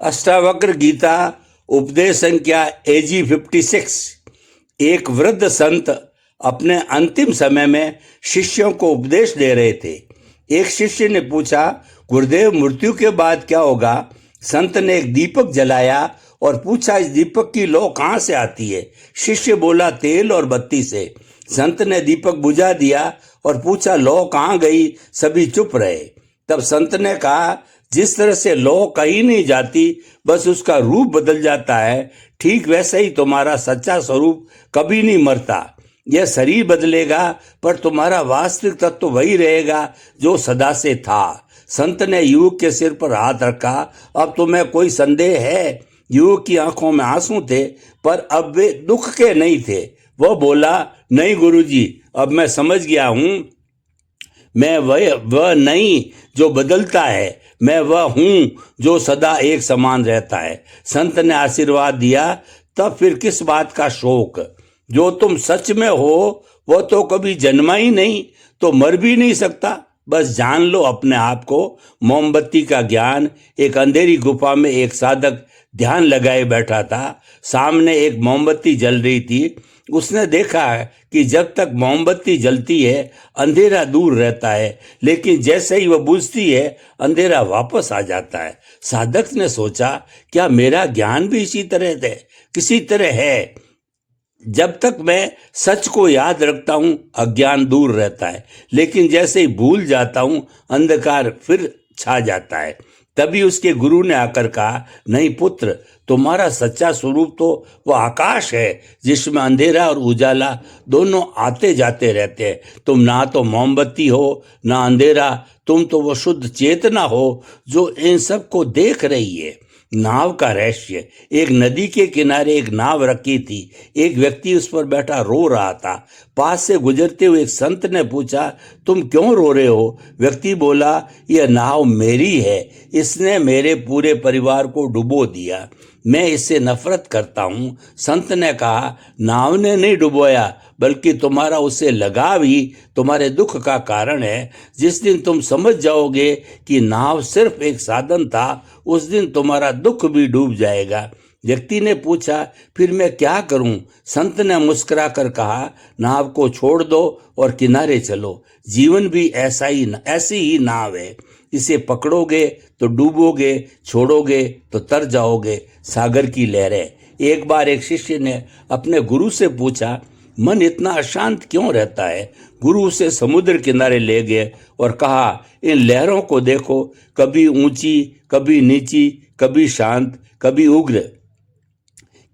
अष्टावक्र गीता उपदेश संख्या AG 56। एक वृद्ध संत अपने अंतिम समय में शिष्यों को उपदेश दे रहे थे। एक शिष्य ने पूछा, गुरुदेव मृत्यु के बाद क्या होगा? संत ने एक दीपक जलाया और पूछा, इस दीपक की लौ कहाँ से आती है? शिष्य बोला, तेल और बत्ती से। संत ने दीपक बुझा दिया और पूछा, लौ कहाँ गई? सभी चुप रहे। तब संत ने कहा, जिस तरह से लौ कहीं नहीं जाती, बस उसका रूप बदल जाता है, ठीक वैसे ही तुम्हारा सच्चा स्वरूप कभी नहीं मरता। यह शरीर बदलेगा पर तुम्हारा वास्तविक तत्व वही रहेगा जो सदा से था। संत ने युवक के सिर पर हाथ रखा। अब तुम्हें कोई संदेह है? युवक की आंखों में आंसू थे, पर अब वे दुख के नहीं थे। वह बोला, नहीं गुरुजी, अब मैं समझ गया हूं। मैं वह नहीं जो बदलता है, मैं वह हूं जो सदा एक समान रहता है। संत ने आशीर्वाद दिया, तब फिर किस बात का शोक? जो तुम सच में हो वह तो कभी जन्मा ही नहीं, तो मर भी नहीं सकता। बस जान लो अपने आप को। मोमबत्ती का ज्ञान। एक अंधेरी गुफा में एक साधक ध्यान लगाए बैठा था। सामने एक मोमबत्ती जल रही थी। उसने देखा कि जब तक मोमबत्ती जलती है अंधेरा दूर रहता है, लेकिन जैसे ही वह बुझती है अंधेरा वापस आ जाता है। साधक ने सोचा, क्या मेरा ज्ञान भी इसी तरह है? किसी तरह है। जब तक मैं सच को याद रखता हूं अज्ञान दूर रहता है, लेकिन जैसे ही भूल जाता हूं अंधकार फिर छा जाता है। तभी उसके गुरु ने आकर कहा, नहीं पुत्र, तुम्हारा सच्चा स्वरूप तो वह आकाश है जिसमें अंधेरा और उजाला दोनों आते जाते रहते हैं। तुम ना तो मोमबत्ती हो ना अंधेरा, तुम तो वो शुद्ध चेतना हो जो इन सब को देख रही है। नाव का रहस्य। एक नदी के किनारे एक नाव रखी थी। एक व्यक्ति उस पर बैठा रो रहा था। पास से गुजरते हुए एक संत ने पूछा, तुम क्यों रो रहे हो? व्यक्ति बोला, यह नाव मेरी है, इसने मेरे पूरे परिवार को डुबो दिया, मैं इससे नफरत करता हूं। संत ने कहा, नाव ने नहीं डुबोया, बल्कि तुम्हारा उससे लगाव ही तुम्हारे दुख का कारण है। जिस दिन तुम समझ जाओगे कि नाव सिर्फ एक साधन था, उस दिन तुम्हारा दुख भी डूब जाएगा। व्यक्ति ने पूछा, फिर मैं क्या करूं? संत ने मुस्कुरा कर कहा, नाव को छोड़ दो और किनारे चलो। जीवन भी ऐसी ही नाव है। इसे पकड़ोगे तो डूबोगे, छोड़ोगे तो तर जाओगे। सागर की लहरें। एक बार एक शिष्य ने अपने गुरु से पूछा, मन इतना अशांत क्यों रहता है? गुरु उसे समुद्र किनारे ले गए और कहा, इन लहरों को देखो, कभी ऊंची, कभी नीची, कभी शांत, कभी उग्र।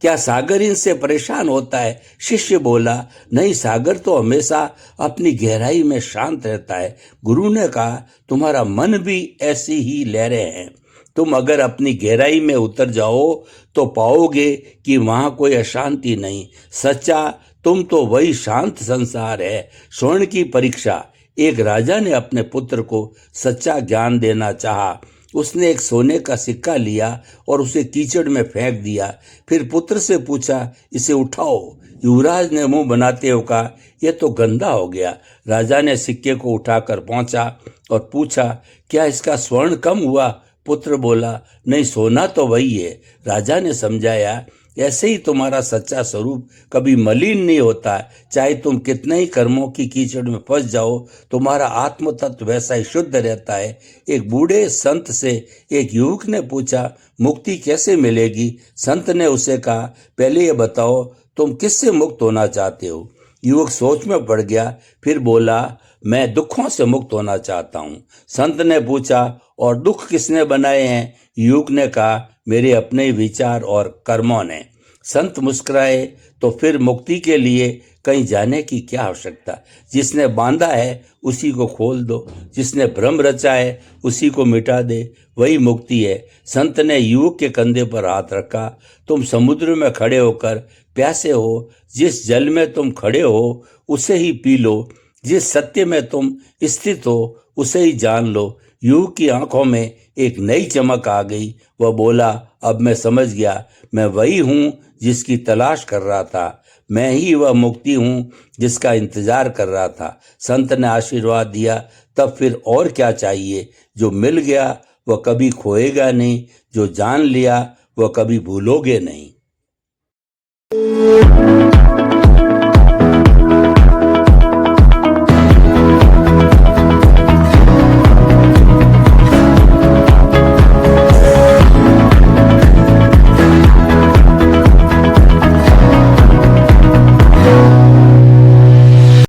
क्या सागर इनसे परेशान होता है? शिष्य बोला, नहीं, सागर तो हमेशा अपनी गहराई में शांत रहता है। गुरु ने कहा, तुम्हारा मन भी ऐसी ही लहरें हैं। तुम अगर अपनी गहराई में उतर जाओ तो पाओगे कि वहां कोई अशांति नहीं। सच्चा तुम तो वही शांत संसार है। स्वर्ण की परीक्षा। एक राजा ने अपने पुत्र को सच्चा ज्ञान देना चाहा। उसने एक सोने का सिक्का लिया और उसे कीचड़ में फेंक दिया। फिर पुत्र से पूछा, इसे उठाओ। युवराज ने मुंह बनाते हुए कहा, यह तो गंदा हो गया। राजा ने सिक्के को उठाकर पहुंचा और पूछा, क्या इसका स्वर्ण कम हुआ? पुत्र बोला, नहीं, सोना तो वही है। राजा ने समझाया, ऐसे ही तुम्हारा सच्चा स्वरूप कभी मलिन नहीं होता। चाहे तुम कितने ही कर्मों की कीचड़ में फंस जाओ, तुम्हारा आत्म तत्व वैसा ही शुद्ध रहता है। एक बूढ़े संत से एक युवक ने पूछा, मुक्ति कैसे मिलेगी? संत ने उसे कहा, पहले ये बताओ, तुम किससे मुक्त होना चाहते हो? युवक सोच में पड़ गया, फिर बोला, मैं दुखों से मुक्त होना चाहता हूँ। संत ने पूछा, और दुख किसने बनाए हैं? युवक ने कहा, मेरे अपने विचार और कर्मों ने। संत मुस्कुराए, तो फिर मुक्ति के लिए कहीं जाने की क्या आवश्यकता? जिसने बांधा है उसी को खोल दो, जिसने भ्रम रचा है उसी को मिटा दे, वही मुक्ति है। संत ने युवक के कंधे पर हाथ रखा। तुम समुद्र में खड़े होकर प्यासे हो, जिस जल में तुम खड़े हो उसे ही पी लो। जिस सत्य में तुम स्थित हो उसे ही जान लो। युवक की आंखों में एक नई चमक आ गई। वह बोला, अब मैं समझ गया, मैं वही हूं जिसकी तलाश कर रहा था। मैं ही वह मुक्ति हूं जिसका इंतजार कर रहा था। संत ने आशीर्वाद दिया, तब फिर और क्या चाहिए? जो मिल गया वह कभी खोएगा नहीं, जो जान लिया वह कभी भूलोगे नहीं।